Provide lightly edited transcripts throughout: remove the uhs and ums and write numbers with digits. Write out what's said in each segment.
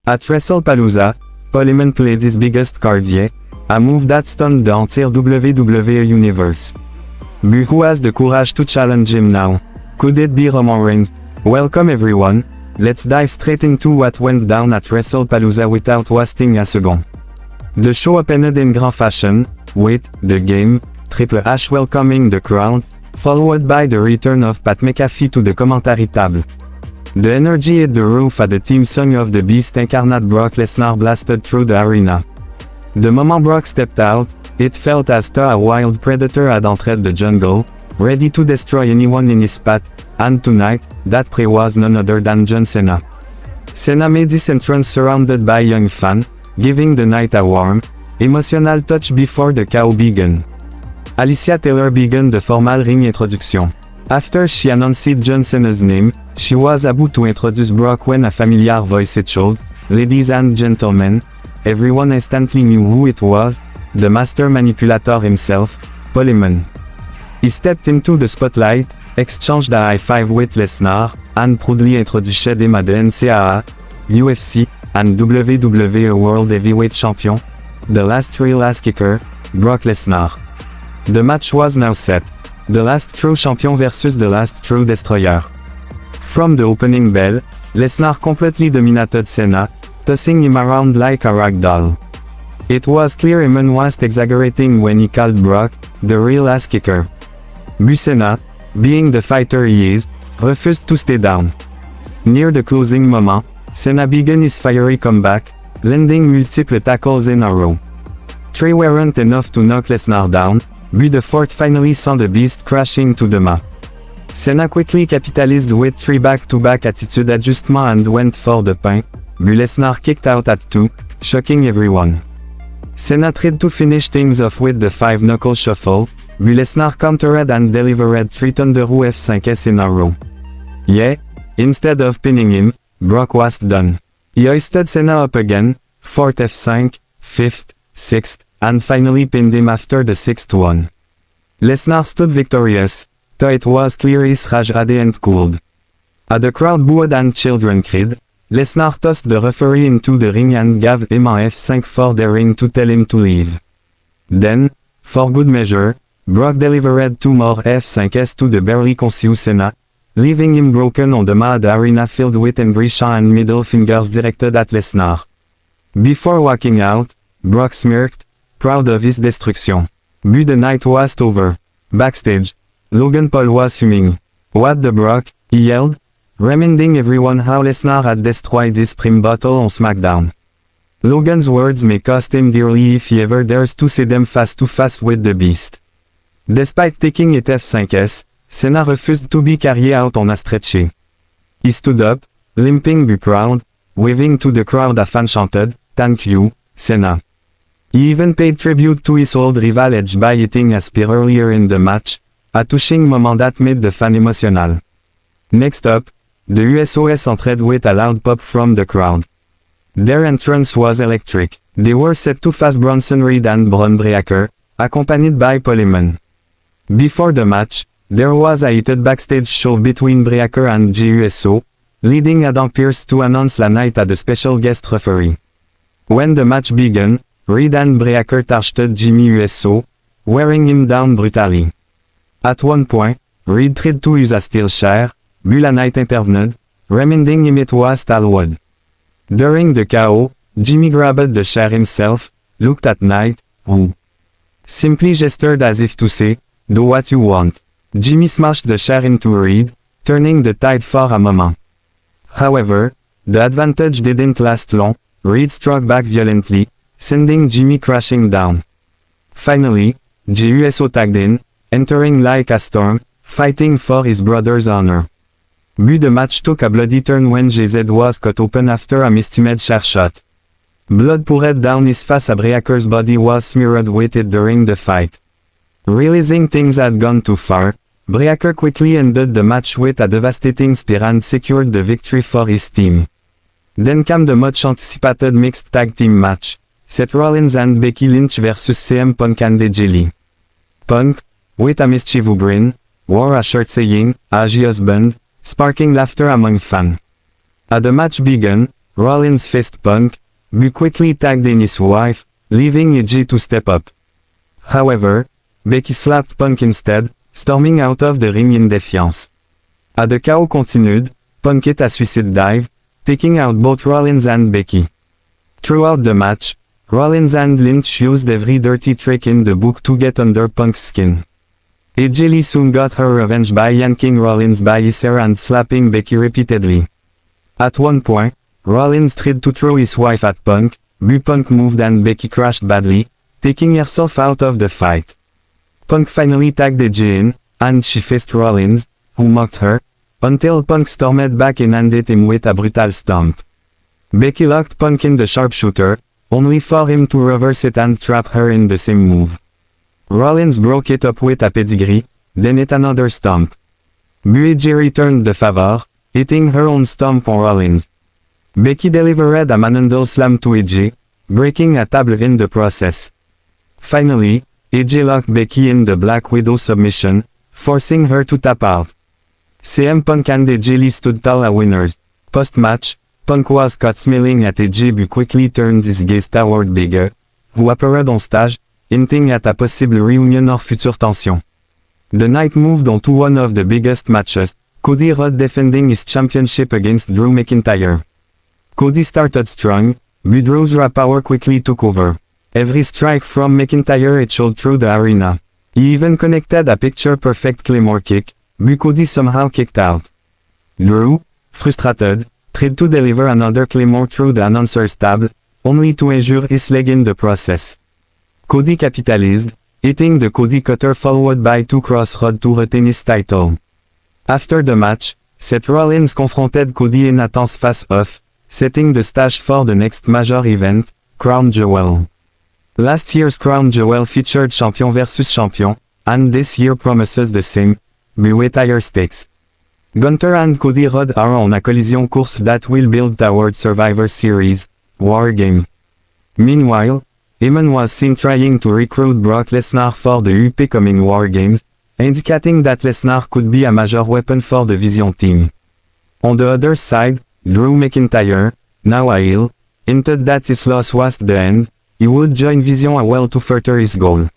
At Wrestle Palooza, Paul Heyman played his biggest card yet, a move that stunned the entire WWE Universe. But who has the courage to challenge him now? Could it be Roman Reigns? Welcome everyone, let's dive straight into what went down at Wrestle Palooza without wasting a second. The show opened in grand fashion, with The Game, Triple H welcoming the crowd, followed by the return of Pat McAfee to the commentary table. The energy hit the roof as the theme song of the Beast Incarnate Brock Lesnar blasted through the arena. The moment Brock stepped out, it felt as though a wild predator had entered the jungle, ready to destroy anyone in his path, and tonight, that prey was none other than John Cena. Cena made his entrance surrounded by young fans, giving the night a warm, emotional touch before the chaos began. Alicia Taylor began the formal ring introduction. After she announced John Cena's name, she was about to introduce Brock when a familiar voice echoed, "Ladies and gentlemen." Everyone instantly knew who it was, the master manipulator himself, Paul Heyman. He stepped into the spotlight, exchanged a high five with Lesnar, and proudly introduced him as the NCAA, UFC, and WWE World Heavyweight Champion, the last real ass kicker, Brock Lesnar. The match was now set. The last true champion versus the last true destroyer. From the opening bell, Lesnar completely dominated Cena, tossing him around like a rag doll. It was clear Heyman was exaggerating when he called Brock the real ass kicker. But Cena, being the fighter he is, refused to stay down. Near the closing moment, Cena began his fiery comeback, landing multiple tackles in a row. Three weren't enough to knock Lesnar down, but the fourth finally sent the Beast crashing to the mat. Cena quickly capitalized with three back-to-back attitude adjustments and went for the pin, but Lesnar kicked out at two, shocking everyone. Cena tried to finish things off with the five-knuckle shuffle, but Lesnar countered and delivered three Thunder F5s in a row. Yeah, instead of pinning him, Brock was done. He hoisted Cena up again, 4th F5, 5th, 6th, and finally pinned him after the 6th one. Lesnar stood victorious, though it was clear his rage hadn't cooled. As the crowd booed and children cried, Lesnar tossed the referee into the ring and gave him an F5 for daring to tell him to leave. Then, for good measure, Brock delivered two more F5s to the barely conscious Cena, leaving him broken on the mat, the arena filled with angry shots and middle fingers directed at Lesnar. Before walking out, Brock smirked, proud of his destruction. But the night was over. Backstage, Logan Paul was fuming. "What the Brock?" he yelled, reminding everyone how Lesnar had destroyed his prim bottle on SmackDown. Logan's words may cost him dearly if he ever dares to say them face to face with the Beast. Despite taking it F5s, Cena refused to be carried out on a stretcher. He stood up, limping but proud, waving to the crowd. A fan chanted, "Thank you, Cena." He even paid tribute to his old rival Edge by eating a spear earlier in the match, a touching moment that made the fan emotional. Next up, the Usos entered with a loud pop from the crowd. Their entrance was electric. They were set to face Bronson Reed and Bron Breakker, accompanied by Paul Heyman. Before the match, there was a heated backstage shove between Breakker and Uso, leading Adam Pearce to announce la night as the special guest referee. When the match began, Reed and Breakker targeted Jimmy Uso, wearing him down brutally. At one point, Reed tried to use a steel chair, but la night intervened, reminding him it was steel wood. During the chaos, Jimmy grabbed the chair himself, looked at Knight, who simply gestured as if to say, "Do what you want." Jimmy smashed the chair into Reed, turning the tide for a moment. However, the advantage didn't last long. Reed struck back violently, sending Jimmy crashing down. Finally, Uso tagged in, entering like a storm, fighting for his brother's honor. But the match took a bloody turn when JZ was cut open after a mistimed chair shot. Blood poured down his face as Breakker's body was smeared with it during the fight. Realizing things had gone too far, Breakker quickly ended the match with a devastating spear and secured the victory for his team. Then came the much-anticipated mixed tag team match, Seth Rollins and Becky Lynch versus CM Punk and AJ. Punk, with a mischievous grin, wore a shirt saying, "Agi husband," sparking laughter among fans. As the match began, Rollins faced Punk, but quickly tagged in his wife, leaving AJ to step up. However, Becky slapped Punk instead, storming out of the ring in defiance. As the chaos continued, Punk hit a suicide dive, taking out both Rollins and Becky. Throughout the match, Rollins and Lynch used every dirty trick in the book to get under Punk's skin. AJ Lee soon got her revenge by yanking Rollins by his hair and slapping Becky repeatedly. At one point, Rollins tried to throw his wife at Punk, but Punk moved and Becky crashed badly, taking herself out of the fight. Punk finally tagged AJ in, and she faced Rollins, who mocked her, until Punk stormed back in and hit him with a brutal stomp. Becky locked Punk in the sharpshooter, only for him to reverse it and trap her in the same move. Rollins broke it up with a pedigree, then hit another stomp. But AJ returned the favor, hitting her own stomp on Rollins. Becky delivered a manhandle slam to AJ, breaking a table in the process. Finally, AJ locked Becky in the Black Widow submission, forcing her to tap out. CM Punk and AJ Lee stood tall as winners. Post-match, Punk was caught smiling at AJ but quickly turned his gaze toward Big E, who appeared on stage, hinting at a possible reunion or future tension. The night moved on to one of the biggest matches, Cody Rhodes defending his championship against Drew McIntyre. Cody started strong, but Drew's raw power quickly took over. Every strike from McIntyre echoed through the arena. He even connected a picture-perfect Claymore kick, but Cody somehow kicked out. Drew, frustrated, tried to deliver another Claymore through the announcer's table, only to injure his leg in the process. Cody capitalized, hitting the Cody cutter followed by two crossroads to retain his title. After the match, Seth Rollins confronted Cody in a tense face-off, setting the stage for the next major event, Crown Jewel. Last year's Crown Jewel featured champion versus champion, and this year promises the same, but with higher stakes. Gunther and Cody Rhodes are on a collision course that will build toward Survivor Series, War Game. Meanwhile, Heyman was seen trying to recruit Brock Lesnar for the upcoming War Games, indicating that Lesnar could be a major weapon for the Vision team. On the other side, Drew McIntyre, now a heel, hinted that his loss was the end. He would join Vision as well to further his goal.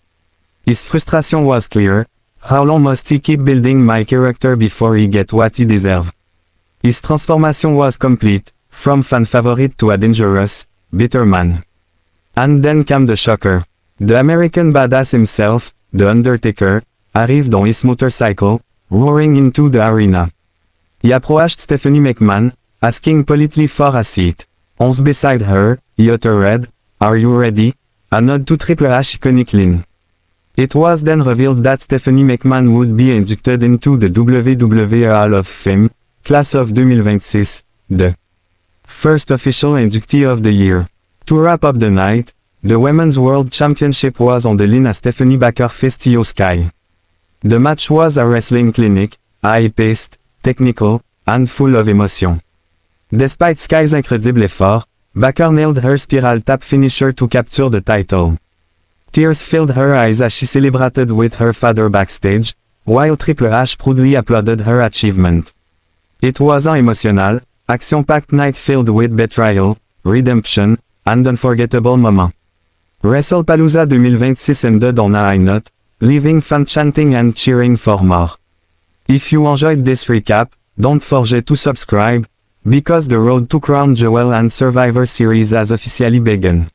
His frustration was clear. How long must he keep building my character before he get what he deserves? His transformation was complete, from fan favorite to a dangerous, bitter man. And then came the shocker. The American badass himself, the Undertaker, arrived on his motorcycle, roaring into the arena. He approached Stephanie McMahon, asking politely for a seat. Once beside her, he uttered, "Are you ready?" a nod to Triple H iconic line. It was then revealed that Stephanie McMahon would be inducted into the WWE Hall of Fame, class of 2026, the first official inductee of the year. To wrap up the night, the Women's World Championship was on the line as Stephanie Baker faced Io Sky. The match was a wrestling clinic, high-paced, technical, and full of emotion. Despite Sky's incredible effort, Baker nailed her spiral tap finisher to capture the title. Tears filled her eyes as she celebrated with her father backstage, while Triple H proudly applauded her achievement. It was an emotional, action-packed night filled with betrayal, redemption, and unforgettable moments. Wrestle Palooza 2026 ended on a high note, leaving fans chanting and cheering for more. If you enjoyed this recap, don't forget to subscribe, because the road to Crown Jewel and Survivor Series has officially begun.